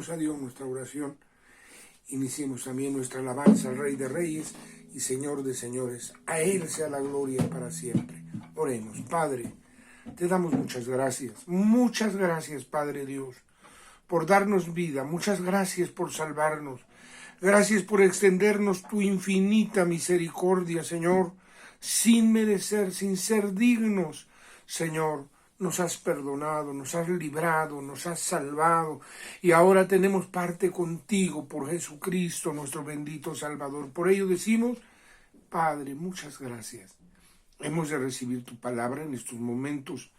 Iniciemos a Dios nuestra oración, iniciemos también nuestra alabanza al Rey de Reyes y Señor de Señores. A Él sea la gloria para siempre. Oremos. Padre, te damos muchas gracias Padre Dios, por darnos vida, muchas gracias por salvarnos, gracias por extendernos tu infinita misericordia, Señor, sin merecer, sin ser dignos, Señor. Nos has perdonado, nos has librado, nos has salvado y ahora tenemos parte contigo por Jesucristo, nuestro bendito Salvador. Por ello decimos, Padre, muchas gracias. Hemos de recibir tu palabra en estos momentos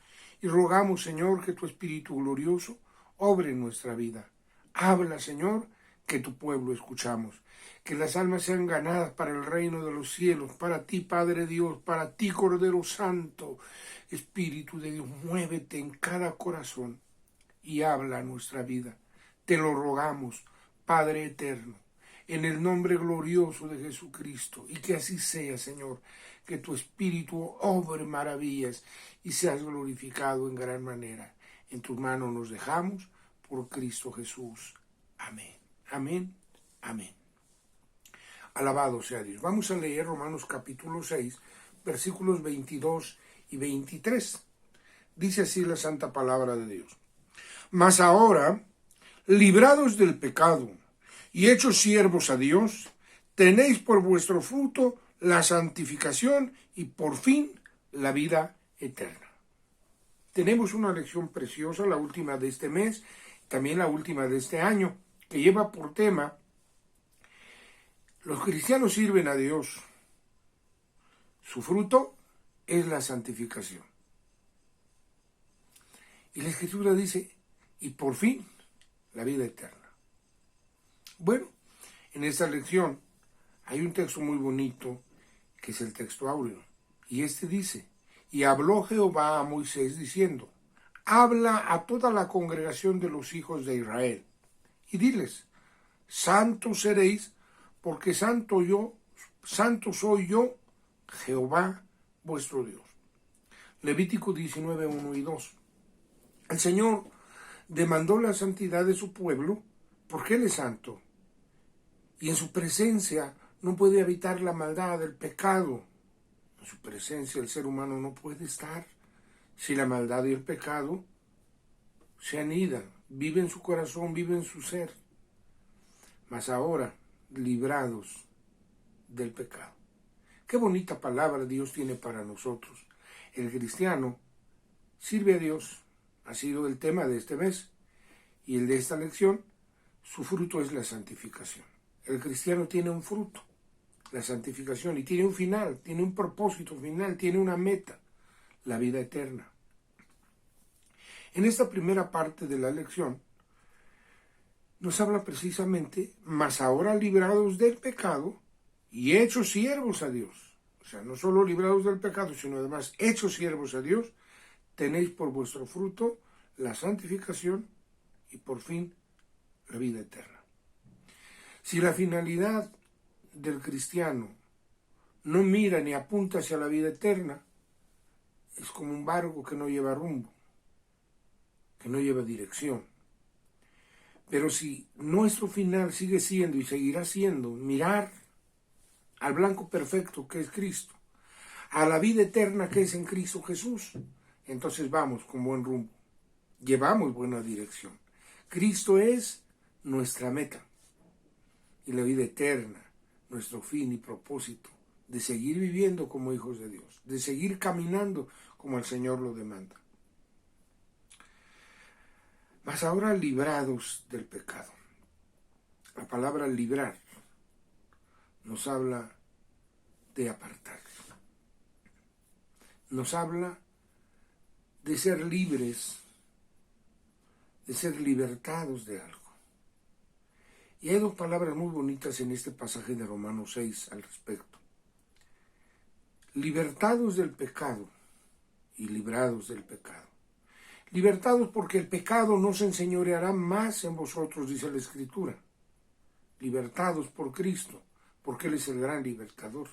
y rogamos, Señor, que tu Espíritu glorioso obre en nuestra vida. Habla, Señor, que tu pueblo escuchamos. Que las almas sean ganadas para el reino de los cielos, para ti, Padre Dios, para ti, Cordero Santo. Espíritu de Dios, muévete en cada corazón y habla a nuestra vida. Te lo rogamos, Padre eterno, en el nombre glorioso de Jesucristo, y que así sea, Señor, que tu Espíritu obre maravillas y seas glorificado en gran manera. En tus manos nos dejamos, por Cristo Jesús. Amén. Amén. Amén. Alabado sea Dios. Vamos a leer Romanos capítulo 6, versículos 22 y 23. Dice así la santa palabra de Dios. Mas ahora, librados del pecado y hechos siervos a Dios, tenéis por vuestro fruto la santificación y por fin la vida eterna. Tenemos una lección preciosa, la última de este mes, también la última de este año, que lleva por tema: los cristianos sirven a Dios. Su fruto es la santificación. Y la Escritura dice, y por fin, la vida eterna. Bueno, en esta lección hay un texto muy bonito, que es el texto áureo. Y este dice, y habló Jehová a Moisés diciendo, habla a toda la congregación de los hijos de Israel, y diles, santos seréis, porque santo soy yo, Jehová vuestro Dios. Levítico 19, 1 y 2. El Señor demandó la santidad de su pueblo porque Él es santo. Y en su presencia no puede habitar la maldad, el pecado. En su presencia el ser humano no puede estar si la maldad y el pecado se anidan, vive en su corazón, vive en su ser. Mas ahora, librados del pecado. Qué bonita palabra Dios tiene para nosotros. El cristiano sirve a Dios, ha sido el tema de este mes, y el de esta lección, su fruto es la santificación. El cristiano tiene un fruto, la santificación, y tiene un final, tiene un propósito final, tiene una meta, la vida eterna. En esta primera parte de la lección, nos habla precisamente, mas ahora librados del pecado y hechos siervos a Dios. O sea, no solo librados del pecado, sino además hechos siervos a Dios, tenéis por vuestro fruto la santificación y por fin la vida eterna. Si la finalidad del cristiano no mira ni apunta hacia la vida eterna, es como un barco que no lleva rumbo, que no lleva dirección. Pero si nuestro final sigue siendo y seguirá siendo mirar al blanco perfecto que es Cristo, a la vida eterna que es en Cristo Jesús, entonces vamos con buen rumbo, llevamos buena dirección. Cristo es nuestra meta y la vida eterna, nuestro fin y propósito de seguir viviendo como hijos de Dios, de seguir caminando como el Señor lo demanda. Mas ahora librados del pecado. La palabra librar nos habla de apartar. Nos habla de ser libres, de ser libertados de algo. Y hay dos palabras muy bonitas en este pasaje de Romanos 6 al respecto. Libertados del pecado y librados del pecado. Libertados porque el pecado no se enseñoreará más en vosotros, dice la Escritura. Libertados por Cristo, porque Él es el gran libertador.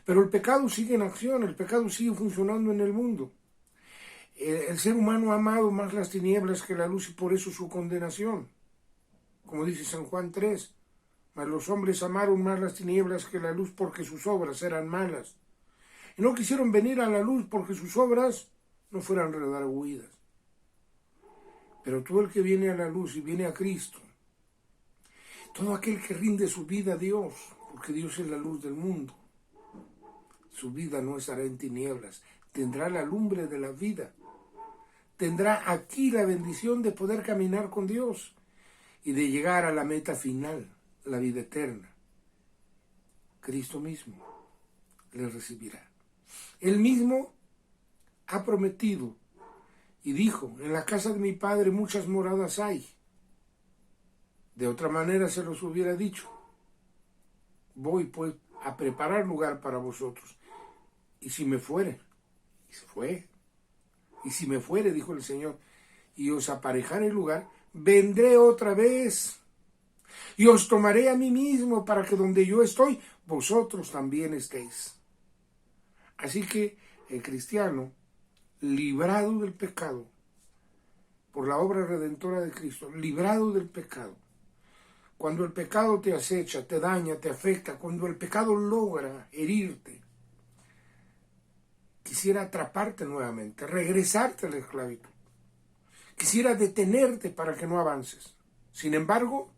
Pero el pecado sigue en acción, el pecado sigue funcionando en el mundo. El ser humano ha amado más las tinieblas que la luz y por eso su condenación. como dice San Juan 3, mas los hombres amaron más las tinieblas que la luz porque sus obras eran malas. Y no quisieron venir a la luz porque sus obras no fueran redargüidas. Pero todo el que viene a la luz y viene a Cristo, todo aquel que rinde su vida a Dios, porque Dios es la luz del mundo, su vida no estará en tinieblas, tendrá la lumbre de la vida, tendrá aquí la bendición de poder caminar con Dios y de llegar a la meta final, la vida eterna. Cristo mismo le recibirá. Él mismo ha prometido y dijo, en la casa de mi Padre muchas moradas hay. De otra manera se los hubiera dicho. Voy pues a preparar lugar para vosotros. Y si me fuere, y se fue, y si me fuere, dijo el Señor, y os aparejare el lugar, vendré otra vez, y os tomaré a mí mismo, para que donde yo estoy, vosotros también estéis. Así que el cristiano, librado del pecado, por la obra redentora de Cristo, librado del pecado, cuando el pecado te acecha, te daña, te afecta, cuando el pecado logra herirte, quisiera atraparte nuevamente, regresarte a la esclavitud, quisiera detenerte para que no avances. Sin embargo,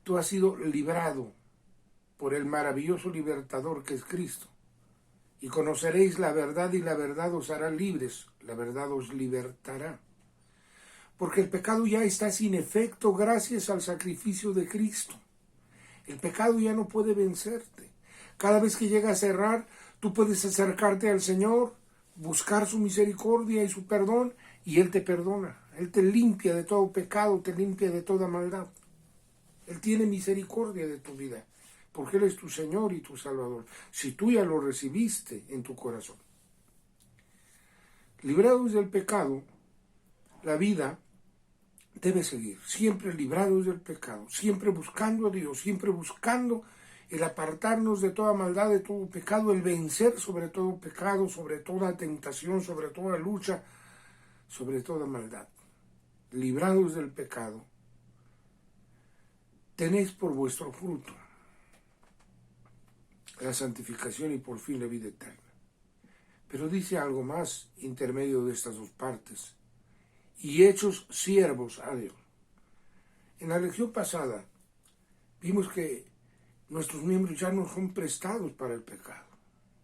tú has sido librado por el maravilloso libertador que es Cristo. Y conoceréis la verdad y la verdad os hará libres, la verdad os libertará. Porque el pecado ya está sin efecto gracias al sacrificio de Cristo. El pecado ya no puede vencerte. Cada vez que llegas a errar, tú puedes acercarte al Señor, buscar su misericordia y su perdón, y Él te perdona. Él te limpia de todo pecado, te limpia de toda maldad. Él tiene misericordia de tu vida, porque Él es tu Señor y tu Salvador, si tú ya lo recibiste en tu corazón. Librados del pecado, la vida debe seguir, siempre librados del pecado, siempre buscando a Dios, siempre buscando el apartarnos de toda maldad, de todo pecado, el vencer sobre todo pecado, sobre toda tentación, sobre toda lucha, sobre toda maldad. Librados del pecado, tenéis por vuestro fruto la santificación y por fin la vida eterna. Pero dice algo más intermedio de estas dos partes. Y hechos siervos a Dios. En la lección pasada vimos que nuestros miembros ya no son prestados para el pecado.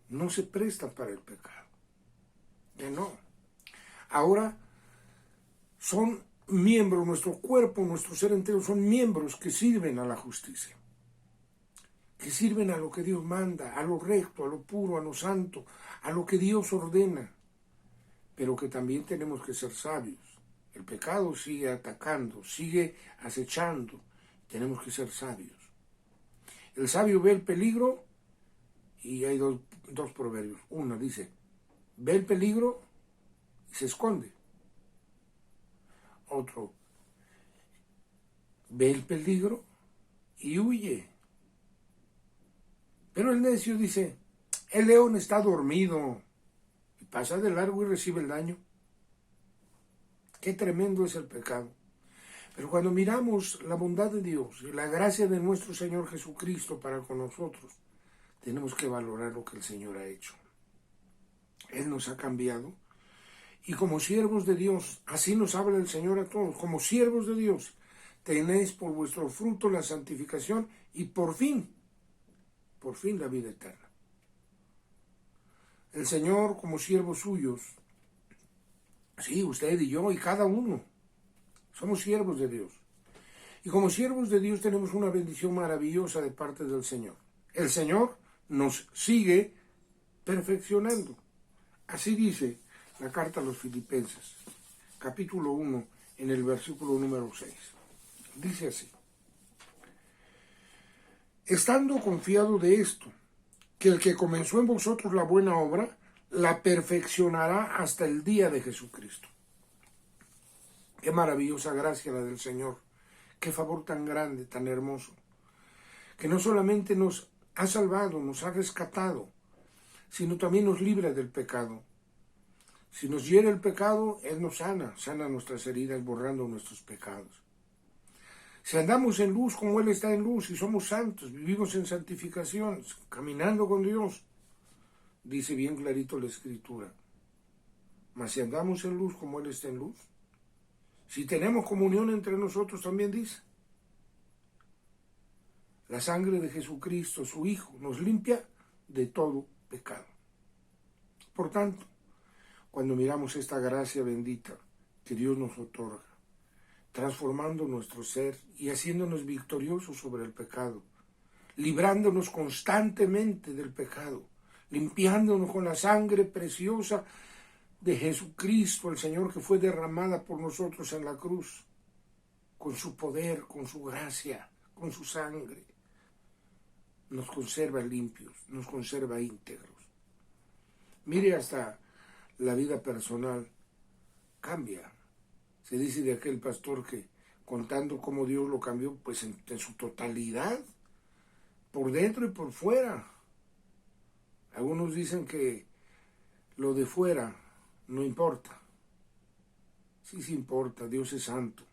No se prestan para el pecado. Ya no. Ahora son miembros, nuestro cuerpo, nuestro ser entero son miembros que sirven a la justicia. Que sirven a lo que Dios manda, a lo recto, a lo puro, a lo santo, a lo que Dios ordena. Pero que también tenemos que ser sabios. El pecado sigue atacando, sigue acechando. Tenemos que ser sabios. El sabio ve el peligro y hay dos proverbios. Uno dice, ve el peligro y se esconde. Otro, ve el peligro y huye. Pero el necio dice, el león está dormido y pasa de largo y recibe el daño. Qué tremendo es el pecado. Pero cuando miramos la bondad de Dios y la gracia de nuestro Señor Jesucristo para con nosotros, tenemos que valorar lo que el Señor ha hecho. Él nos ha cambiado. Y como siervos de Dios, así nos habla el Señor a todos, como siervos de Dios, tenéis por vuestro fruto la santificación y por fin la vida eterna. El Señor, como siervos suyos, sí, usted y yo y cada uno, somos siervos de Dios. Y como siervos de Dios tenemos una bendición maravillosa de parte del Señor. El Señor nos sigue perfeccionando. Así dice la carta a los Filipenses, capítulo 1, en el versículo número 6. Dice así: estando confiado de esto, que el que comenzó en vosotros la buena obra, la perfeccionará hasta el día de Jesucristo. Qué maravillosa gracia la del Señor, qué favor tan grande, tan hermoso, que no solamente nos ha salvado, nos ha rescatado, sino también nos libra del pecado. Si nos hiere el pecado, Él nos sana nuestras heridas, borrando nuestros pecados. Si andamos en luz como Él está en luz y somos santos, vivimos en santificación, caminando con Dios, dice bien clarito la Escritura. Mas si andamos en luz como Él está en luz, si tenemos comunión entre nosotros, también dice, la sangre de Jesucristo, su Hijo, nos limpia de todo pecado. Por tanto, cuando miramos esta gracia bendita que Dios nos otorga, transformando nuestro ser y haciéndonos victoriosos sobre el pecado, librándonos constantemente del pecado, limpiándonos con la sangre preciosa de Jesucristo, el Señor, que fue derramada por nosotros en la cruz, con su poder, con su gracia, con su sangre, nos conserva limpios, nos conserva íntegros. Mire, hasta la vida personal cambia. Se dice de aquel pastor que, contando cómo Dios lo cambió, pues en su totalidad, por dentro y por fuera. Algunos dicen que lo de fuera no importa. Sí, sí importa, Dios es santo.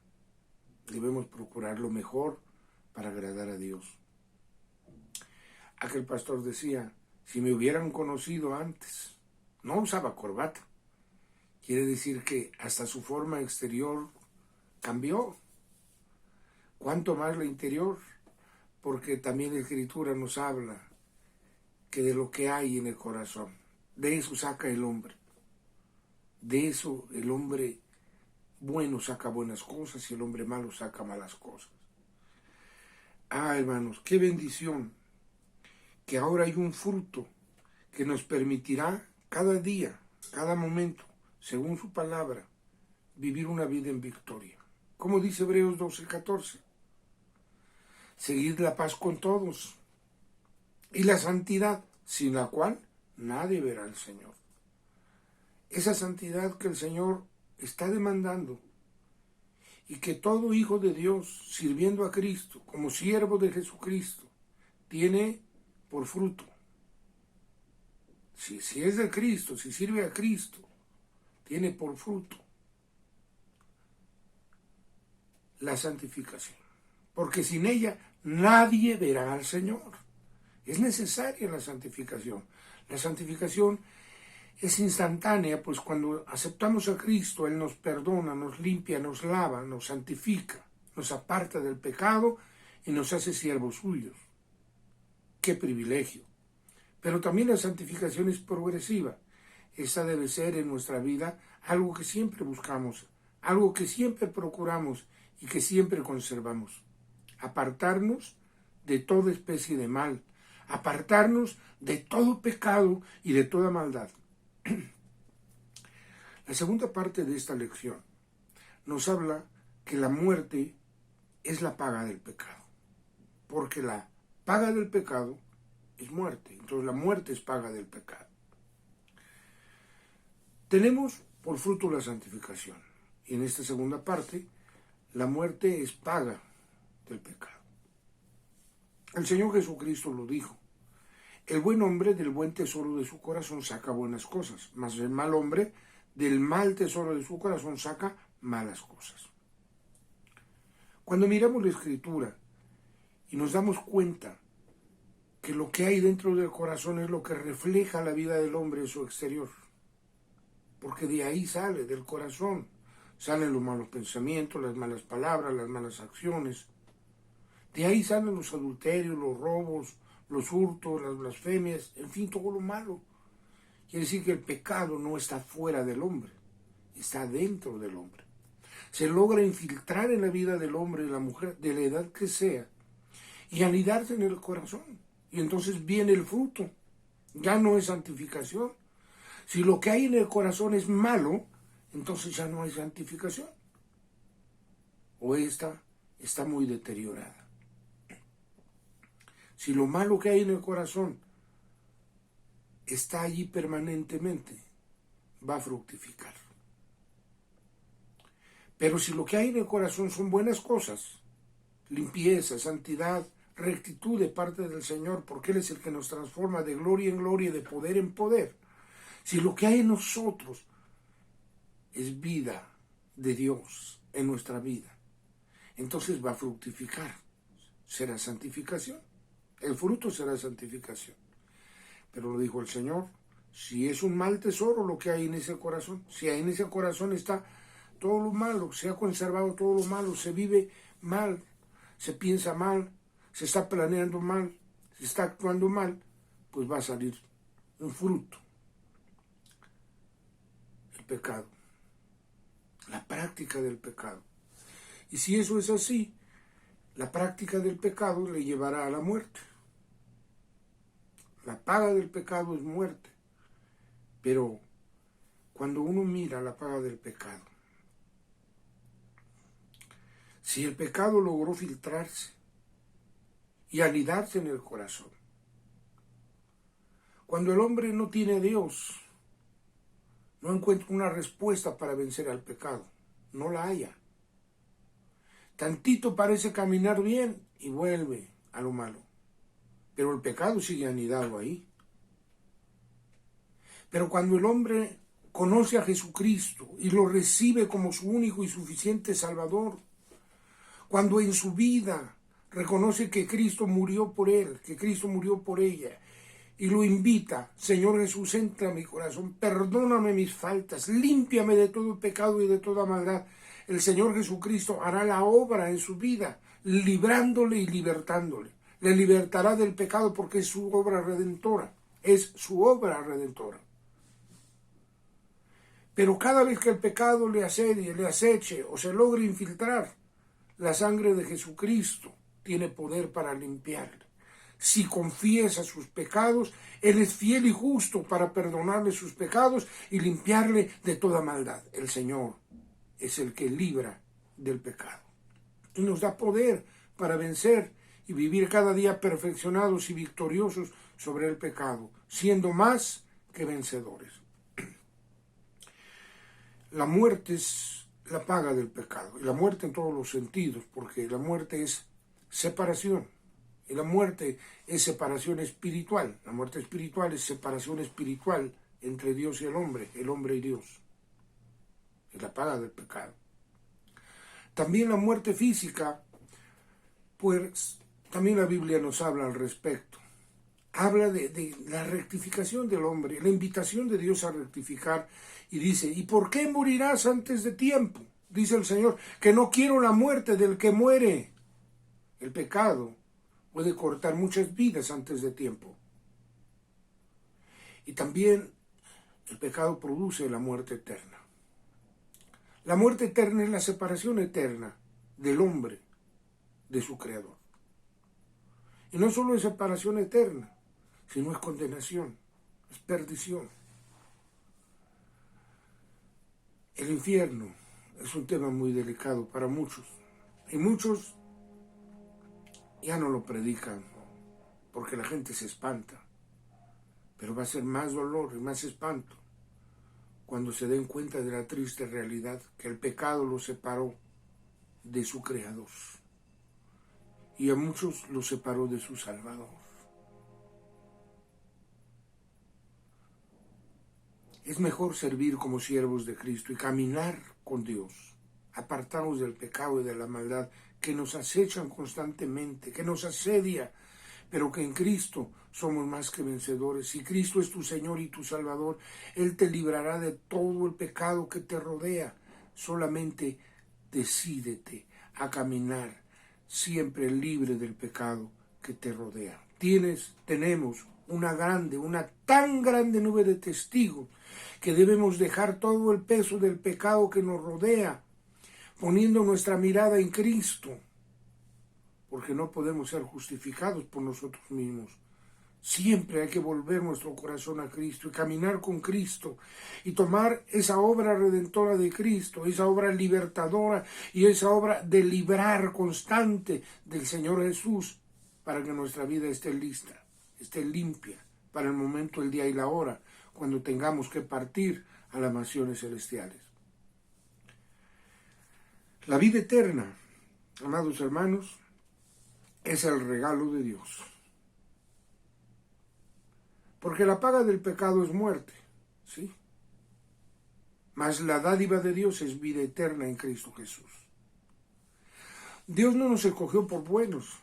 Debemos procurar lo mejor para agradar a Dios. Aquel pastor decía, si me hubieran conocido antes, no usaba corbata. Quiere decir que hasta su forma exterior cambió. ¿Cuánto más la interior? Porque también la Escritura nos habla que de lo que hay en el corazón, de eso saca el hombre. De eso el hombre bueno saca buenas cosas y el hombre malo saca malas cosas. Ah, hermanos, qué bendición que ahora hay un fruto que nos permitirá cada día, cada momento, según su palabra, vivir una vida en victoria. Como dice Hebreos 12:14, seguid la paz con todos y la santidad, sin la cual nadie verá al Señor. Esa santidad que el Señor está demandando y que todo hijo de Dios, sirviendo a Cristo, como siervo de Jesucristo, tiene por fruto. Si es de Cristo, si sirve a Cristo, tiene por fruto la santificación. Porque sin ella nadie verá al Señor. Es necesaria la santificación. La santificación es instantánea, pues cuando aceptamos a Cristo, Él nos perdona, nos limpia, nos lava, nos santifica, nos aparta del pecado y nos hace siervos suyos. ¡Qué privilegio! Pero también la santificación es progresiva. Esa debe ser en nuestra vida algo que siempre buscamos, algo que siempre procuramos y que siempre conservamos. Apartarnos de toda especie de mal, apartarnos de todo pecado y de toda maldad. La segunda parte de esta lección nos habla que la muerte es la paga del pecado, porque la paga del pecado es muerte, entonces la muerte es paga del pecado. Tenemos por fruto la santificación, y en esta segunda parte, la muerte es paga del pecado. El Señor Jesucristo lo dijo, el buen hombre del buen tesoro de su corazón saca buenas cosas, mas el mal hombre del mal tesoro de su corazón saca malas cosas. Cuando miramos la Escritura y nos damos cuenta que lo que hay dentro del corazón es lo que refleja la vida del hombre en su exterior, porque de ahí sale, del corazón, salen los malos pensamientos, las malas palabras, las malas acciones, de ahí salen los adulterios, los robos, los hurtos, las blasfemias, en fin, todo lo malo. Quiere decir que el pecado no está fuera del hombre, está dentro del hombre. Se logra infiltrar en la vida del hombre y la mujer, de la edad que sea, y anidarse en el corazón. Y entonces viene el fruto. Ya no es santificación. Si lo que hay en el corazón es malo, entonces ya no hay santificación. O esta está muy deteriorada. Si lo malo que hay en el corazón está allí permanentemente, va a fructificar. Pero si lo que hay en el corazón son buenas cosas, limpieza, santidad, rectitud de parte del Señor, porque Él es el que nos transforma de gloria en gloria y de poder en poder. Si lo que hay en nosotros es vida de Dios en nuestra vida, entonces va a fructificar, será santificación. El fruto será santificación. Pero lo dijo el Señor, si es un mal tesoro lo que hay en ese corazón, si en ese corazón está todo lo malo, se ha conservado todo lo malo, se vive mal, se piensa mal, se está planeando mal, se está actuando mal, pues va a salir un fruto, el pecado, la práctica del pecado. Y si eso es así, la práctica del pecado le llevará a la muerte. La paga del pecado es muerte. Pero cuando uno mira la paga del pecado, si el pecado logró filtrarse y anidarse en el corazón, cuando el hombre no tiene a Dios, no encuentra una respuesta para vencer al pecado, no la haya. Tantito parece caminar bien y vuelve a lo malo, pero el pecado sigue anidado ahí. Pero cuando el hombre conoce a Jesucristo y lo recibe como su único y suficiente Salvador, cuando en su vida reconoce que Cristo murió por él, que Cristo murió por ella, y lo invita, Señor Jesús, entra a mi corazón, perdóname mis faltas, límpiame de todo pecado y de toda maldad, el Señor Jesucristo hará la obra en su vida, librándole y libertándole. Le libertará del pecado porque es su obra redentora, es su obra redentora. Pero cada vez que el pecado le asedie, le aceche o se logre infiltrar, la sangre de Jesucristo tiene poder para limpiarle. Si confiesa sus pecados, Él es fiel y justo para perdonarle sus pecados y limpiarle de toda maldad. El Señor es el que libra del pecado. Y nos da poder para vencer y vivir cada día perfeccionados y victoriosos sobre el pecado, siendo más que vencedores. La muerte es la paga del pecado, y la muerte en todos los sentidos, porque la muerte es separación, y la muerte es separación espiritual. La muerte espiritual es separación espiritual entre Dios y el hombre y Dios. Es la paga del pecado. También la muerte física, pues también la Biblia nos habla al respecto. Habla de la rectificación del hombre, la invitación de Dios a rectificar, y dice, ¿y por qué morirás antes de tiempo? Dice el Señor, que no quiero la muerte del que muere. El pecado puede cortar muchas vidas antes de tiempo. Y también el pecado produce la muerte eterna. La muerte eterna es la separación eterna del hombre de su Creador. Y no solo es separación eterna, sino es condenación, es perdición. El infierno es un tema muy delicado para muchos, y muchos ya no lo predican porque la gente se espanta, pero va a ser más dolor y más espanto cuando se den cuenta de la triste realidad que el pecado los separó de su Creador y a muchos los separó de su Salvador. Es mejor servir como siervos de Cristo y caminar con Dios, apartados del pecado y de la maldad que nos acechan constantemente, que nos asedia, pero que en Cristo somos más que vencedores. Si Cristo es tu Señor y tu Salvador, Él te librará de todo el pecado que te rodea. Solamente decídete a caminar siempre libre del pecado que te rodea. Tenemos una tan grande nube de testigos que debemos dejar todo el peso del pecado que nos rodea, poniendo nuestra mirada en Cristo, porque no podemos ser justificados por nosotros mismos. Siempre hay que volver nuestro corazón a Cristo y caminar con Cristo y tomar esa obra redentora de Cristo, esa obra libertadora y esa obra de librar constante del Señor Jesús, para que nuestra vida esté lista, esté limpia para el momento, el día y la hora, cuando tengamos que partir a las mansiones celestiales. La vida eterna, amados hermanos, es el regalo de Dios. Porque la paga del pecado es muerte, ¿sí? Mas la dádiva de Dios es vida eterna en Cristo Jesús. Dios no nos escogió por buenos,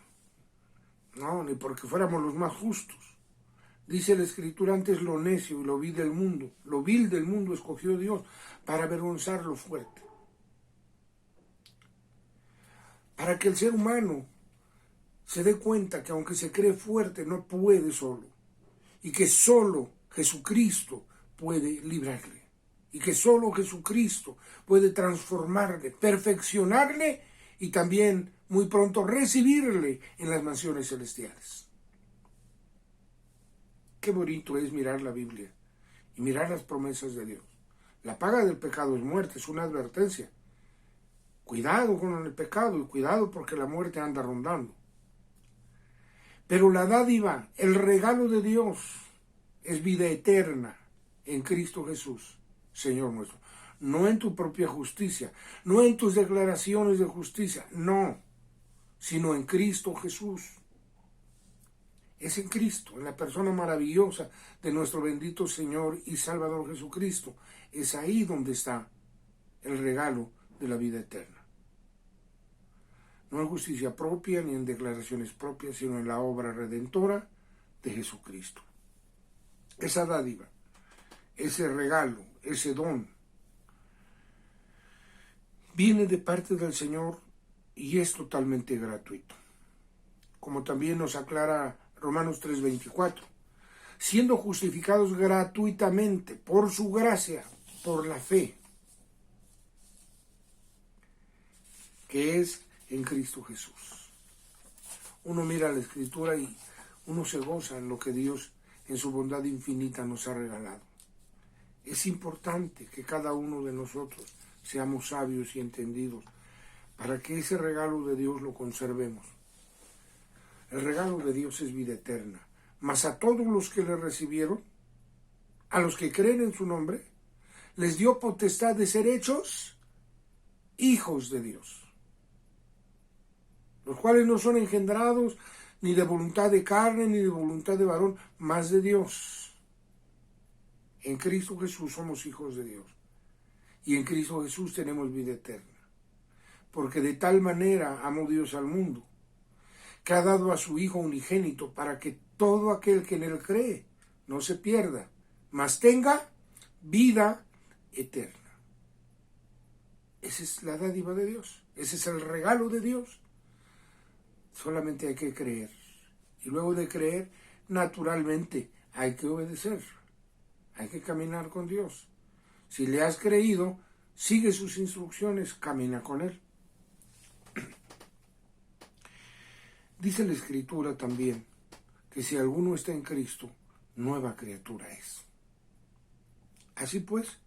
no, ni porque fuéramos los más justos. Dice la Escritura, antes lo necio y lo vil del mundo escogió Dios para avergonzar lo fuerte. Para que el ser humano se dé cuenta que aunque se cree fuerte, no puede solo. Y que solo Jesucristo puede librarle. Y que solo Jesucristo puede transformarle, perfeccionarle y también muy pronto recibirle en las mansiones celestiales. Qué bonito es mirar la Biblia y mirar las promesas de Dios. La paga del pecado es muerte, es una advertencia. Cuidado con el pecado y cuidado porque la muerte anda rondando. Pero la dádiva, el regalo de Dios, es vida eterna en Cristo Jesús, Señor nuestro. No en tu propia justicia, no en tus declaraciones de justicia, no, sino en Cristo Jesús. Es en Cristo, en la persona maravillosa de nuestro bendito Señor y Salvador Jesucristo. Es ahí donde está el regalo de la vida eterna. No en justicia propia ni en declaraciones propias, sino en la obra redentora de Jesucristo. Esa dádiva, ese regalo, ese don, viene de parte del Señor y es totalmente gratuito. Como también nos aclara Romanos 3:24, siendo justificados gratuitamente por su gracia, por la fe, que es en Cristo Jesús. Uno mira la Escritura y uno se goza en lo que Dios en su bondad infinita nos ha regalado. Es importante que cada uno de nosotros seamos sabios y entendidos para que ese regalo de Dios lo conservemos. El regalo de Dios es vida eterna, mas a todos los que le recibieron, a los que creen en su nombre, les dio potestad de ser hechos hijos de Dios, los cuales no son engendrados ni de voluntad de carne, ni de voluntad de varón, mas de Dios. En Cristo Jesús somos hijos de Dios, y en Cristo Jesús tenemos vida eterna, porque de tal manera amó Dios al mundo, que ha dado a su Hijo unigénito para que todo aquel que en él cree no se pierda, mas tenga vida eterna. Esa es la dádiva de Dios, ese es el regalo de Dios. Solamente hay que creer. Y luego de creer, naturalmente, hay que obedecer. Hay que caminar con Dios. Si le has creído, sigue sus instrucciones, camina con Él. Dice la Escritura también que si alguno está en Cristo, nueva criatura es. Así pues,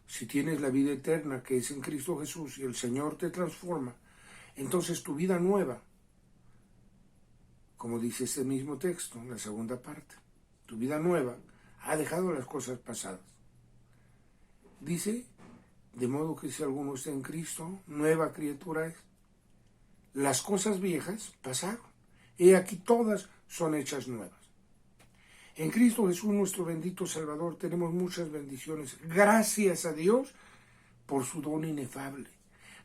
si tienes la vida eterna que es en Cristo Jesús y el Señor te transforma, entonces tu vida nueva, como dice este mismo texto en la segunda parte, tu vida nueva ha dejado las cosas pasadas. Dice, de modo que si alguno está en Cristo, nueva criatura es. Las cosas viejas pasaron, y aquí todas son hechas nuevas. En Cristo Jesús, nuestro bendito Salvador, tenemos muchas bendiciones. Gracias a Dios por su don inefable.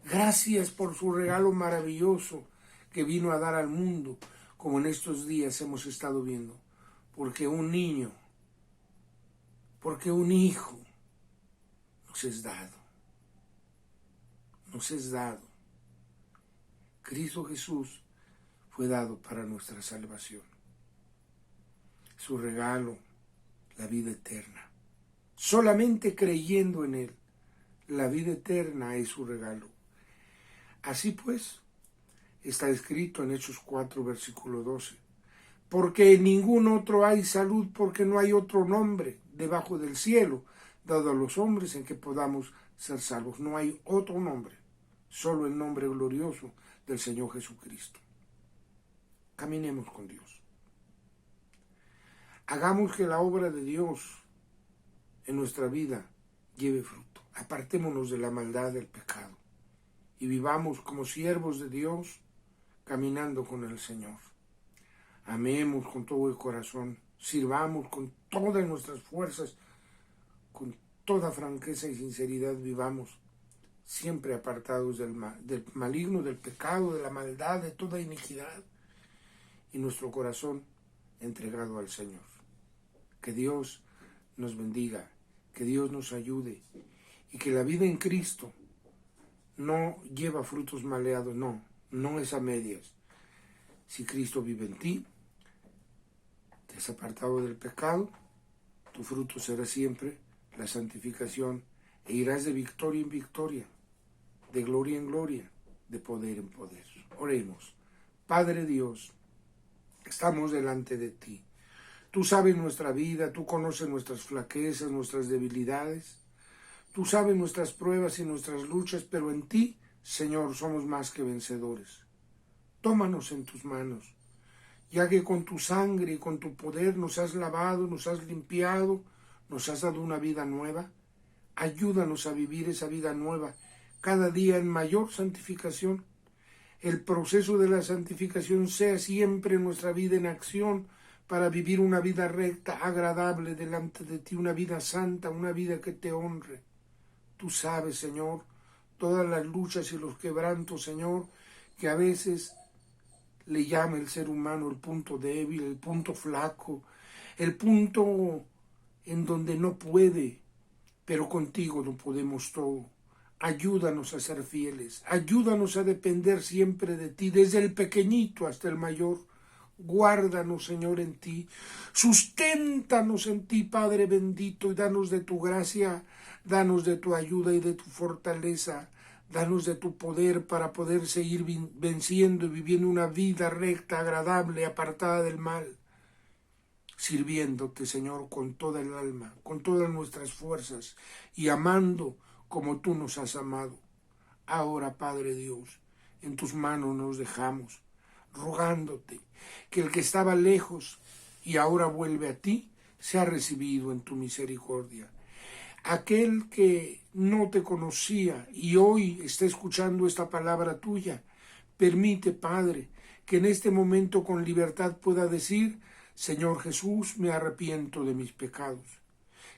Gracias por su regalo maravilloso que vino a dar al mundo, como en estos días hemos estado viendo. Porque un niño, porque un hijo nos es dado. Nos es dado. Cristo Jesús fue dado para nuestra salvación. Su regalo, la vida eterna. Solamente creyendo en Él, la vida eterna es su regalo. Así pues, está escrito en Hechos 4, versículo 12. Porque en ningún otro hay salud, porque no hay otro nombre debajo del cielo dado a los hombres en que podamos ser salvos. No hay otro nombre, solo el nombre glorioso del Señor Jesucristo. Caminemos con Dios. Hagamos que la obra de Dios en nuestra vida lleve fruto. Apartémonos de la maldad del pecado y vivamos como siervos de Dios caminando con el Señor. Amemos con todo el corazón, sirvamos con todas nuestras fuerzas, con toda franqueza y sinceridad vivamos, siempre apartados del maligno, del pecado, de la maldad, de toda iniquidad, y nuestro corazón entregado al Señor. Que Dios nos bendiga, que Dios nos ayude, y que la vida en Cristo no lleva frutos maleados, no es a medias. Si Cristo vive en ti, te has apartado del pecado, tu fruto será siempre la santificación, e irás de victoria en victoria, de gloria en gloria, de poder en poder. Oremos. Padre Dios, estamos delante de ti. Tú sabes nuestra vida, tú conoces nuestras flaquezas, nuestras debilidades. Tú sabes nuestras pruebas y nuestras luchas, pero en ti, Señor, somos más que vencedores. Tómanos en tus manos, ya que con tu sangre y con tu poder nos has lavado, nos has limpiado, nos has dado una vida nueva. Ayúdanos a vivir esa vida nueva, cada día en mayor santificación. El proceso de la santificación sea siempre nuestra vida en acción para vivir una vida recta, agradable delante de ti, una vida santa, una vida que te honre. Tú sabes, Señor, todas las luchas y los quebrantos, Señor, que a veces le llama el ser humano el punto débil, el punto flaco, el punto en donde no puede, pero contigo lo podemos todo. Ayúdanos a ser fieles, ayúdanos a depender siempre de ti, desde el pequeñito hasta el mayor. Guárdanos, Señor, en ti, susténtanos en ti, Padre bendito, y danos de tu gracia, danos de tu ayuda y de tu fortaleza, danos de tu poder para poder seguir venciendo y viviendo una vida recta, agradable, apartada del mal, sirviéndote, Señor, con toda el alma, con todas nuestras fuerzas y amando como tú nos has amado. Ahora, Padre Dios, en tus manos nos dejamos, rogándote que el que estaba lejos y ahora vuelve a ti, sea recibido en tu misericordia. Aquel que no te conocía y hoy está escuchando esta palabra tuya, permite, Padre, que en este momento con libertad pueda decir: Señor Jesús, me arrepiento de mis pecados.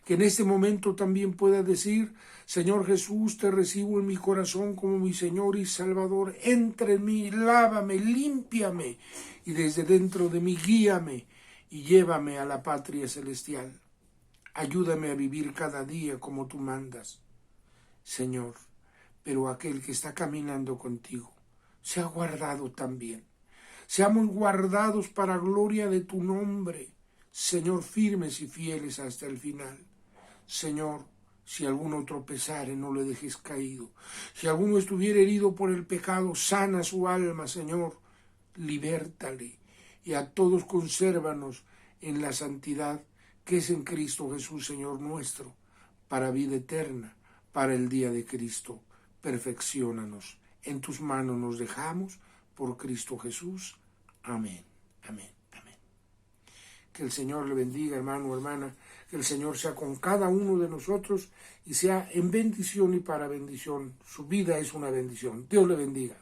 Que en este momento también pueda decir: Señor Jesús, te recibo en mi corazón como mi Señor y Salvador. Entra en mí, lávame, límpiame, y desde dentro de mí guíame y llévame a la patria celestial. Ayúdame a vivir cada día como tú mandas, Señor. Pero aquel que está caminando contigo, sea guardado también. Seamos guardados para gloria de tu nombre, Señor, firmes y fieles hasta el final. Señor, si alguno tropezare, no le dejes caído. Si alguno estuviera herido por el pecado, sana su alma, Señor, libértale. Y a todos consérvanos en la santidad que es en Cristo Jesús, Señor nuestro, para vida eterna, para el día de Cristo. Perfecciónanos. En tus manos nos dejamos, por Cristo Jesús. Amén, amén, amén. Que el Señor le bendiga, hermano, hermana. Que el Señor sea con cada uno de nosotros y sea en bendición y para bendición. Su vida es una bendición. Dios le bendiga.